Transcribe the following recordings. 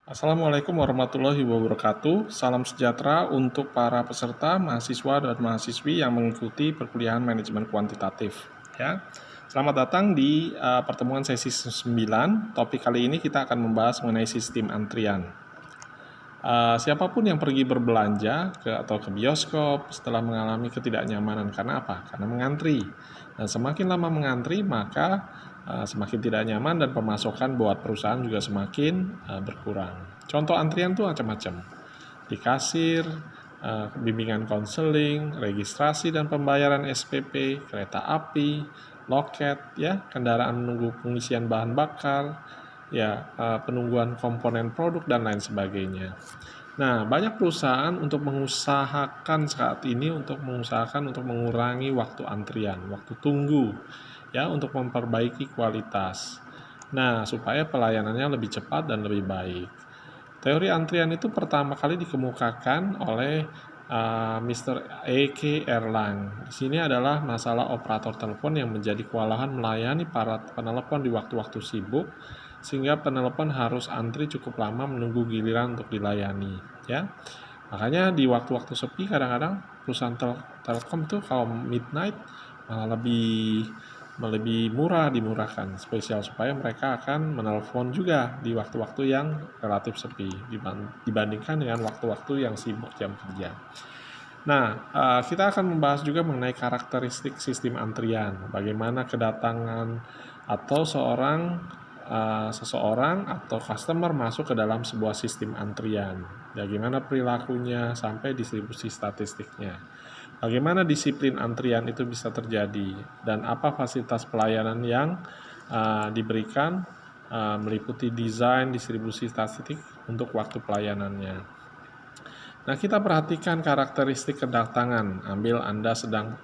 Assalamualaikum warahmatullahi wabarakatuh. Salam sejahtera untuk para peserta, mahasiswa dan mahasiswi yang mengikuti perkuliahan manajemen kuantitatif. Ya, selamat datang di pertemuan sesi 9. Topik kali ini kita akan membahas mengenai sistem antrian. Siapapun yang pergi berbelanja atau ke bioskop setelah mengalami ketidaknyamanan karena apa? Karena mengantri. Dan semakin lama mengantri, maka semakin tidak nyaman dan pemasukan buat perusahaan juga semakin berkurang. Contoh antrian tuh macam-macam. Di kasir, bimbingan konseling, registrasi dan pembayaran SPP, kereta api, loket, ya, kendaraan menunggu pengisian bahan bakar, ya, penungguan komponen produk dan lain sebagainya. Nah, banyak perusahaan untuk mengusahakan saat ini untuk mengurangi waktu antrian, waktu tunggu, ya, untuk memperbaiki kualitas. Nah, supaya pelayanannya lebih cepat dan lebih baik. Teori antrian itu pertama kali dikemukakan oleh Mr. E.K. Erlang. Di sini adalah masalah operator telepon yang menjadi kewalahan melayani para penelepon di waktu-waktu sibuk, sehingga penelepon harus antri cukup lama menunggu giliran untuk dilayani. Ya, makanya di waktu-waktu sepi kadang-kadang perusahaan telkom tuh kalau midnight malah lebih murah dimurahkan spesial supaya mereka akan menelpon juga di waktu-waktu yang relatif sepi dibandingkan dengan waktu-waktu yang sibuk jam kerja. Nah, kita akan membahas juga mengenai karakteristik sistem antrian, bagaimana kedatangan atau seseorang atau customer masuk ke dalam sebuah sistem antrian, bagaimana perilakunya sampai distribusi statistiknya. Bagaimana disiplin antrian itu bisa terjadi dan apa fasilitas pelayanan yang diberikan meliputi desain, distribusi statistik untuk waktu pelayanannya. Nah, kita perhatikan karakteristik kedatangan. Ambil Anda sedang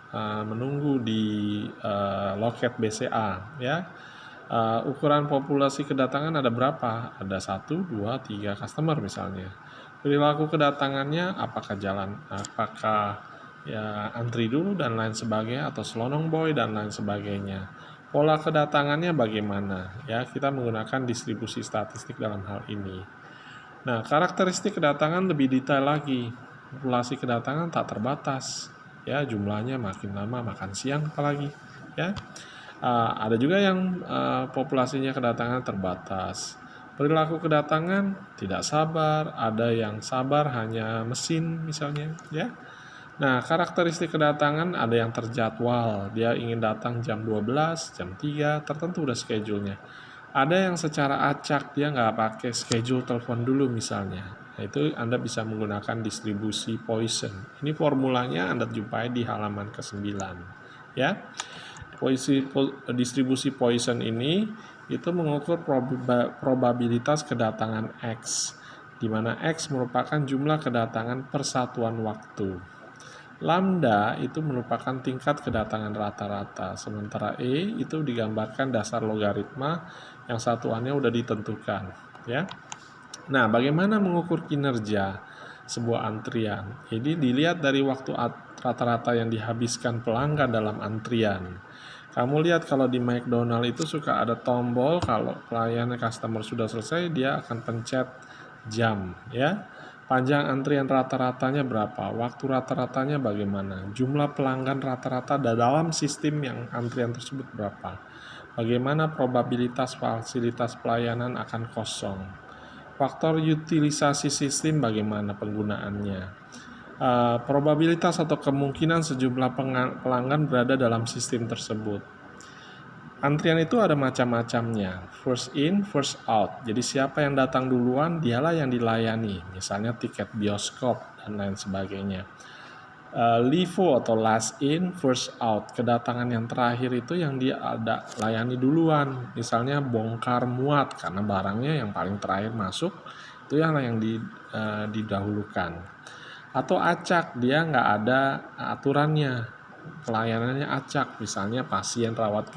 menunggu di loket BCA, ya. Ukuran populasi kedatangan ada berapa? Ada 1, 2, 3 customer misalnya. Perilaku kedatangannya apakah ya antri dulu dan lain sebagainya atau selonong boy dan lain sebagainya. Pola kedatangannya bagaimana? Ya, kita menggunakan distribusi statistik dalam hal ini. Nah, karakteristik kedatangan lebih detail lagi. Populasi kedatangan tak terbatas. Ya, jumlahnya makin lama makan siang apalagi, ya. Ada juga yang populasinya kedatangan terbatas. Perilaku kedatangan tidak sabar, ada yang sabar hanya mesin misalnya, ya. Nah, karakteristik kedatangan ada yang terjadwal, dia ingin datang jam 12, jam 3, tertentu udah schedule-nya. Ada yang secara acak, dia nggak pakai schedule telepon dulu misalnya. Nah, itu Anda bisa menggunakan distribusi Poisson. Ini formulanya Anda jumpai di halaman ke-9. Ya. Distribusi Poisson ini itu mengukur probabilitas kedatangan X, di mana X merupakan jumlah kedatangan per satuan waktu. Lambda itu merupakan tingkat kedatangan rata-rata, sementara E itu digambarkan dasar logaritma yang satuannya udah ditentukan, ya. Nah, bagaimana mengukur kinerja sebuah antrian? Jadi dilihat dari waktu rata-rata yang dihabiskan pelanggan dalam antrian. Kamu lihat kalau di McDonald itu suka ada tombol kalau pelayanan customer sudah selesai dia akan pencet jam, ya. Panjang antrian rata-ratanya berapa? Waktu rata-ratanya bagaimana? Jumlah pelanggan rata-rata dalam sistem yang antrian tersebut berapa? Bagaimana probabilitas fasilitas pelayanan akan kosong? Faktor utilisasi sistem bagaimana penggunaannya? Probabilitas atau kemungkinan sejumlah pelanggan berada dalam sistem tersebut. Antrian itu ada macam-macamnya, first in, first out. Jadi siapa yang datang duluan, dialah yang dilayani. Misalnya tiket bioskop dan lain sebagainya. LIFO atau last in, first out. Kedatangan yang terakhir itu yang dia ada layani duluan. Misalnya bongkar muat, karena barangnya yang paling terakhir masuk, itu yang didahulukan. Atau acak, dia nggak ada aturannya. Pelayanannya acak, misalnya pasien gawat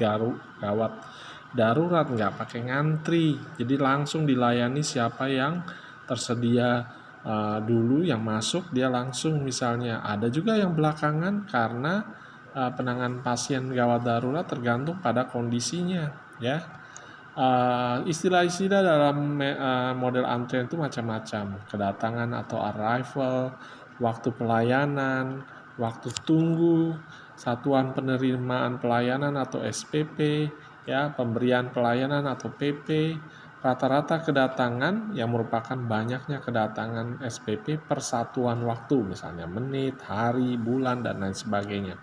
darurat nggak pakai ngantri, jadi langsung dilayani siapa yang tersedia dulu yang masuk dia langsung misalnya. Ada juga yang belakangan karena penanganan pasien gawat darurat tergantung pada kondisinya, ya. Istilah-istilah dalam model antrian itu macam-macam. Kedatangan atau arrival, waktu pelayanan, waktu tunggu, satuan penerimaan pelayanan atau SPP, ya, pemberian pelayanan atau PP, rata-rata kedatangan yang merupakan banyaknya kedatangan SPP per satuan waktu, misalnya menit, hari, bulan, dan lain sebagainya.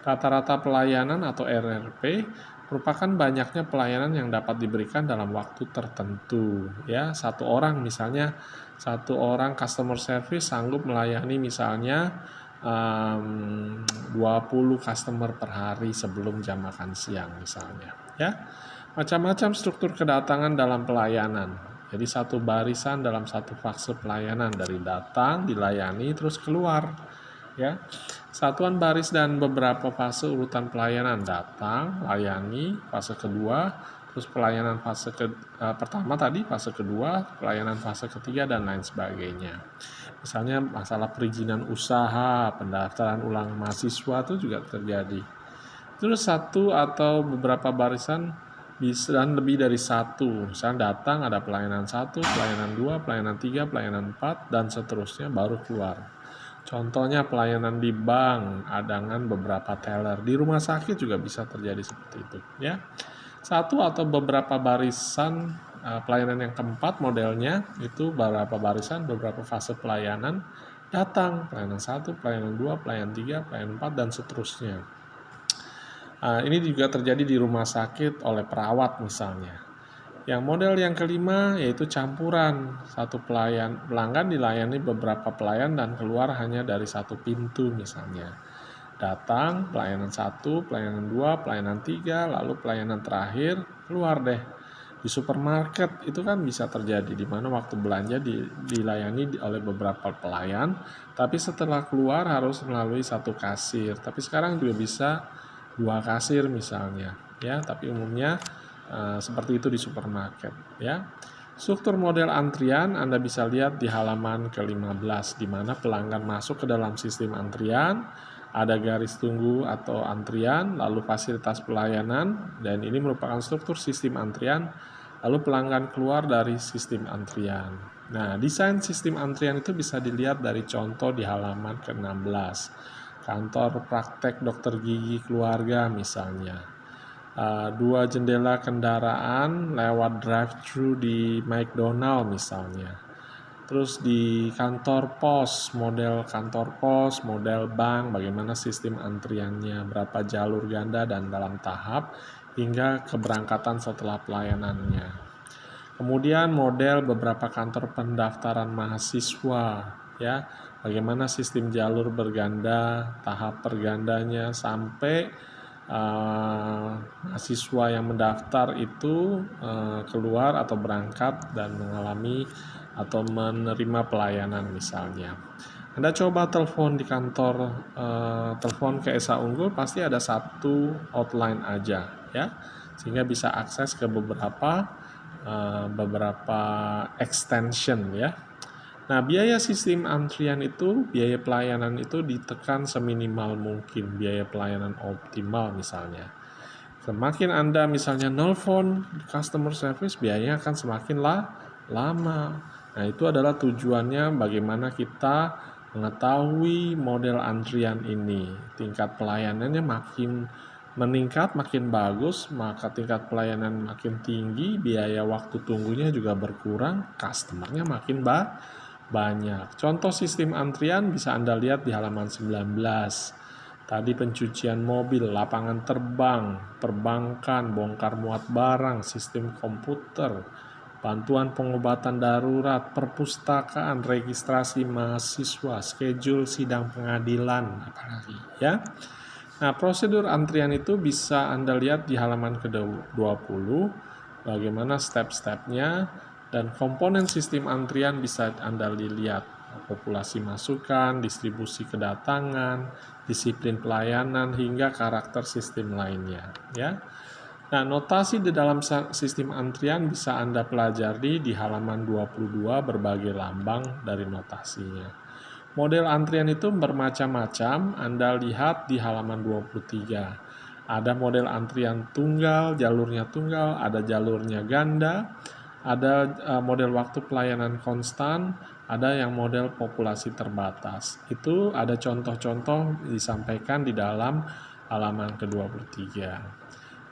Rata-rata pelayanan atau RRP merupakan banyaknya pelayanan yang dapat diberikan dalam waktu tertentu. Ya, satu orang misalnya, satu orang customer service sanggup melayani misalnya 20 customer per hari sebelum jam makan siang misalnya. Ya, macam-macam struktur kedatangan dalam pelayanan. Jadi satu barisan dalam satu fase pelayanan, dari datang, dilayani, terus keluar. Ya, satuan baris dan beberapa fase urutan pelayanan: datang, layani, fase kedua, terus pelayanan fase pertama tadi, fase kedua, pelayanan fase ketiga, dan lain sebagainya. Misalnya masalah perizinan usaha, pendaftaran ulang mahasiswa itu juga terjadi. Terus satu atau beberapa barisan bisa dan lebih dari satu. Misalnya datang ada pelayanan 1, pelayanan 2, pelayanan 3, pelayanan 4, dan seterusnya baru keluar. Contohnya pelayanan di bank, dengan beberapa teller. Di rumah sakit juga bisa terjadi seperti itu, ya. Satu atau beberapa barisan pelayanan yang keempat modelnya itu beberapa barisan, beberapa fase pelayanan, datang, pelayanan 1, pelayanan 2, pelayanan 3, pelayanan 4, dan seterusnya. Ini juga terjadi di rumah sakit oleh perawat misalnya. Yang model yang kelima yaitu campuran. Satu pelanggan dilayani beberapa pelayan dan keluar hanya dari satu pintu misalnya. Datang, pelayanan 1, pelayanan 2, pelayanan 3, lalu pelayanan terakhir, keluar deh. Di supermarket itu kan bisa terjadi, di mana waktu belanja dilayani oleh beberapa pelayan, tapi setelah keluar harus melalui satu kasir. Tapi sekarang juga bisa 2 kasir misalnya, ya, tapi umumnya seperti itu di supermarket, ya. Struktur model antrian Anda bisa lihat di halaman ke-15, di mana pelanggan masuk ke dalam sistem antrian, ada garis tunggu atau antrian, lalu fasilitas pelayanan, dan ini merupakan struktur sistem antrian, lalu pelanggan keluar dari sistem antrian. Nah, desain sistem antrian itu bisa dilihat dari contoh di halaman ke-16. Kantor praktek dokter gigi keluarga misalnya. 2 jendela kendaraan lewat drive-thru di McDonald misalnya. Terus di kantor pos, model bank, bagaimana sistem antriannya, berapa jalur ganda dan dalam tahap, hingga keberangkatan setelah pelayanannya. Kemudian model beberapa kantor pendaftaran mahasiswa, ya, bagaimana sistem jalur berganda, tahap pergandanya, sampai mahasiswa yang mendaftar itu keluar atau berangkat dan mengalami atau menerima pelayanan misalnya. Anda coba telepon di kantor, telepon ke Esa Unggul, pasti ada satu outline aja, ya, sehingga bisa akses ke beberapa extension, ya. Nah, biaya sistem antrian itu, biaya pelayanan itu ditekan seminimal mungkin, biaya pelayanan optimal misalnya. Semakin Anda misalnya nelpon customer service, biayanya akan semakin lama. Nah, itu adalah tujuannya bagaimana kita mengetahui model antrian ini. Tingkat pelayanannya makin meningkat, makin bagus, maka tingkat pelayanan makin tinggi, biaya waktu tunggunya juga berkurang, customernya makin banyak. Contoh sistem antrian bisa Anda lihat di halaman 19. Tadi pencucian mobil, lapangan terbang, perbankan, bongkar muat barang, sistem komputer, bantuan pengobatan darurat, perpustakaan, registrasi mahasiswa, schedule sidang pengadilan, apalagi, ya. Nah, prosedur antrian itu bisa Anda lihat di halaman ke-20, bagaimana step-stepnya, dan komponen sistem antrian bisa Anda lihat: populasi masukan, distribusi kedatangan, disiplin pelayanan, hingga karakter sistem lainnya, ya. Nah, notasi di dalam sistem antrian bisa Anda pelajari di halaman 22, berbagai lambang dari notasinya. Model antrian itu bermacam-macam, Anda lihat di halaman 23. Ada model antrian tunggal, jalurnya tunggal, ada jalurnya ganda, ada model waktu pelayanan konstan, ada yang model populasi terbatas. Itu ada contoh-contoh disampaikan di dalam halaman ke-23.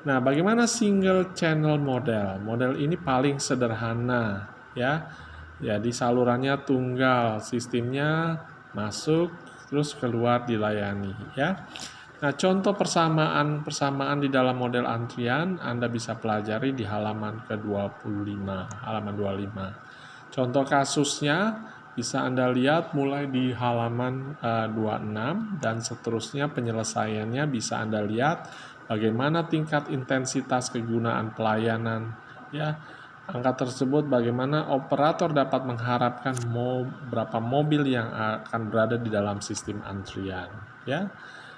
Nah, bagaimana single channel model? Model ini paling sederhana, ya. Jadi salurannya tunggal, sistemnya masuk terus keluar dilayani, ya. Nah, contoh persamaan di dalam model antrian Anda bisa pelajari di halaman ke-25, halaman 25. Contoh kasusnya bisa Anda lihat mulai di halaman 26 dan seterusnya, penyelesaiannya bisa Anda lihat bagaimana tingkat intensitas kegunaan pelayanan, ya. Angka tersebut bagaimana operator dapat mengharapkan berapa mobil yang akan berada di dalam sistem antrian, ya.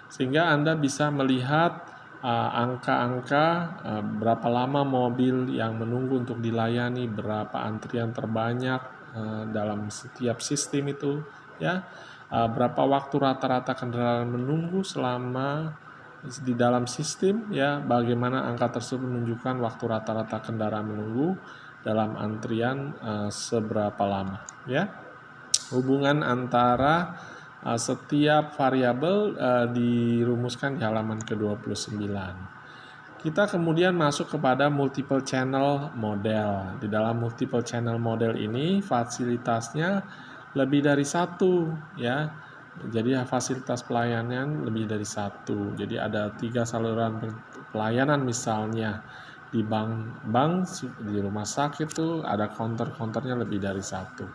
Sehingga Anda bisa melihat angka-angka berapa lama mobil yang menunggu untuk dilayani, berapa antrian terbanyak dalam setiap sistem itu, ya. Berapa waktu rata-rata kendaraan menunggu selama di dalam sistem, ya. Bagaimana angka tersebut menunjukkan waktu rata-rata kendaraan menunggu dalam antrian seberapa lama, ya. Hubungan antara setiap variabel dirumuskan di halaman ke-29. Kita kemudian masuk kepada multiple channel model. Di dalam multiple channel model ini fasilitasnya lebih dari satu, ya. Jadi fasilitas pelayanan lebih dari satu. Jadi ada 3 saluran pelayanan, misalnya di bank, di rumah sakit itu ada counter-counternya lebih dari satu.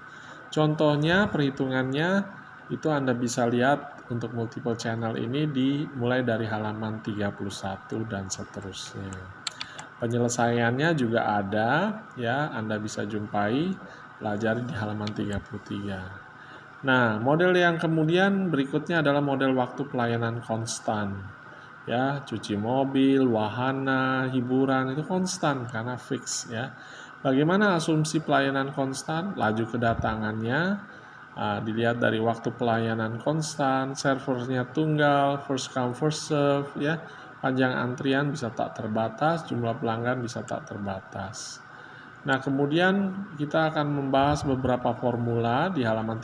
Contohnya, perhitungannya itu Anda bisa lihat untuk multiple channel ini dimulai dari halaman 31 dan seterusnya. Penyelesaiannya juga ada, ya, Anda bisa jumpai, pelajari di halaman 33. Nah, model yang kemudian berikutnya adalah model waktu pelayanan konstan. Ya, cuci mobil, wahana, hiburan itu konstan karena fix, ya. Bagaimana asumsi pelayanan konstan? Laju kedatangannya dilihat dari waktu pelayanan konstan, servernya tunggal, first come first serve, ya. Panjang antrian bisa tak terbatas, jumlah pelanggan bisa tak terbatas. Nah, kemudian kita akan membahas beberapa formula di halaman